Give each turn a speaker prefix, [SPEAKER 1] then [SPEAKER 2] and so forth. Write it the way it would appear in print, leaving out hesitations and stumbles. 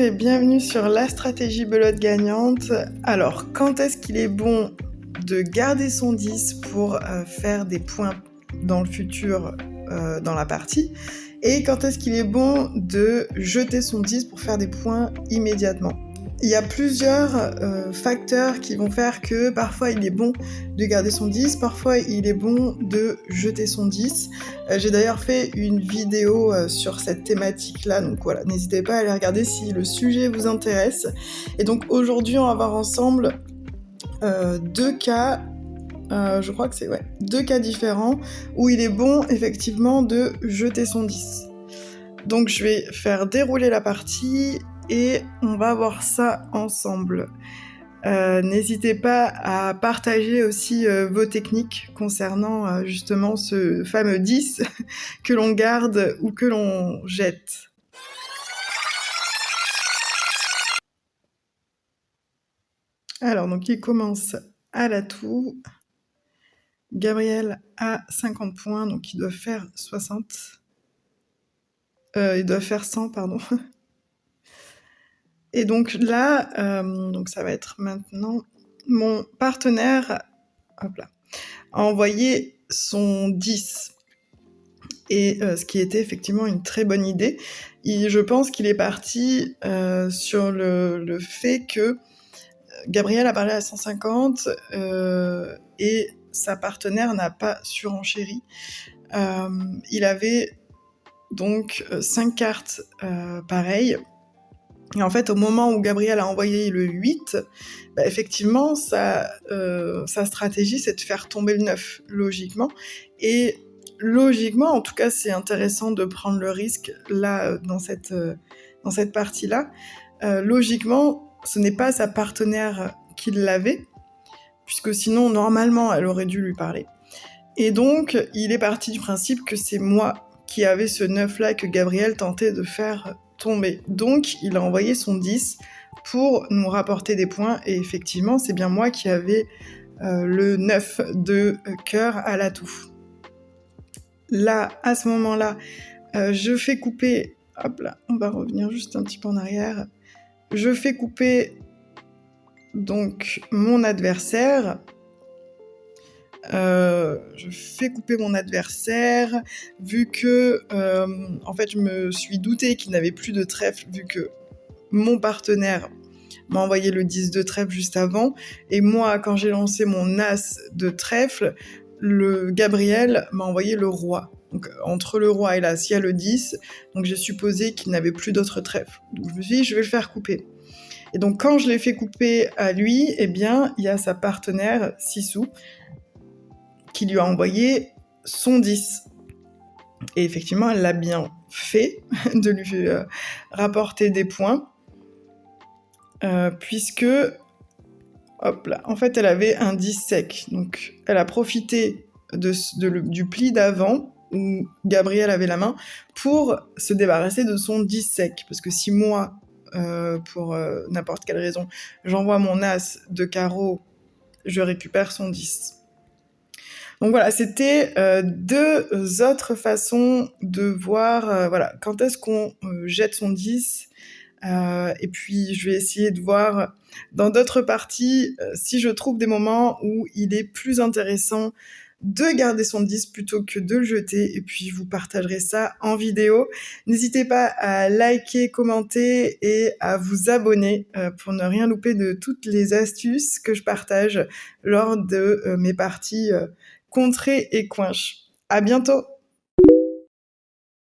[SPEAKER 1] et bienvenue sur la stratégie belote gagnante. Alors, quand est-ce qu'il est bon de garder son 10 pour faire des points dans le futur dans la partie, et quand est-ce qu'il est bon de jeter son 10 pour faire des points immédiatement. Il y a plusieurs facteurs qui vont faire que parfois il est bon de garder son 10, parfois il est bon de jeter son 10. J'ai d'ailleurs fait une vidéo sur cette thématique-là, donc voilà, n'hésitez pas à aller regarder si le sujet vous intéresse. Et donc aujourd'hui, on va voir ensemble deux cas, je crois que c'est deux cas différents, où il est bon effectivement de jeter son 10. Donc je vais faire dérouler la partie et on va voir ça ensemble. N'hésitez pas à partager aussi vos techniques concernant justement ce fameux 10 que l'on garde ou que l'on jette. Alors, donc il commence à l'atout. Gabriel a 50 points, donc il doit faire 60. Il doit faire 100, pardon. Et donc là, donc ça va être maintenant, mon partenaire a envoyé son 10. Et ce qui était effectivement une très bonne idée. Je pense qu'il est parti sur le fait que Gabriel a parlé à 150 et sa partenaire n'a pas surenchéri. Il avait donc 5 cartes pareilles. Et en fait, au moment où Gabriel a envoyé le 8, effectivement, sa stratégie, c'est de faire tomber le 9, logiquement. Et logiquement, en tout cas, c'est intéressant de prendre le risque, là, dans cette partie-là. Logiquement, ce n'est pas sa partenaire qui l'avait, puisque sinon, normalement, elle aurait dû lui parler. Et donc, il est parti du principe que c'est moi qui avais ce 9-là et que Gabriel tentait de faire tomber. Donc, il a envoyé son 10 pour nous rapporter des points, et effectivement, c'est bien moi qui avais le 9 de cœur à l'atout. Là, à ce moment-là, je fais couper... Hop là, on va revenir juste un petit peu en arrière. Je fais couper donc mon adversaire. Je fais couper mon adversaire, vu que en fait je me suis doutée qu'il n'avait plus de trèfle, vu que mon partenaire m'a envoyé le 10 de trèfle juste avant, et moi quand j'ai lancé mon as de trèfle, le Gabriel m'a envoyé le roi. Donc entre le roi et l'as, il y a le 10, donc j'ai supposé qu'il n'avait plus d'autres trèfles. Donc je me suis dit, je vais le faire couper. Et donc quand je l'ai fait couper à lui, eh bien il y a sa partenaire, Sissou, qui lui a envoyé son 10. Et effectivement, elle l'a bien fait de lui rapporter des points, puisque, hop là, en fait, elle avait un 10 sec. Donc, elle a profité du pli d'avant, où Gabriel avait la main, pour se débarrasser de son 10 sec. Parce que si moi, pour n'importe quelle raison, j'envoie mon as de carreau, je récupère son 10. Donc voilà, c'était deux autres façons de voir quand est-ce qu'on jette son 10. Et puis je vais essayer de voir dans d'autres parties si je trouve des moments où il est plus intéressant de garder son 10 plutôt que de le jeter, et puis je vous partagerai ça en vidéo. N'hésitez pas à liker, commenter et à vous abonner pour ne rien louper de toutes les astuces que je partage lors de mes parties contrées et coinches. À bientôt!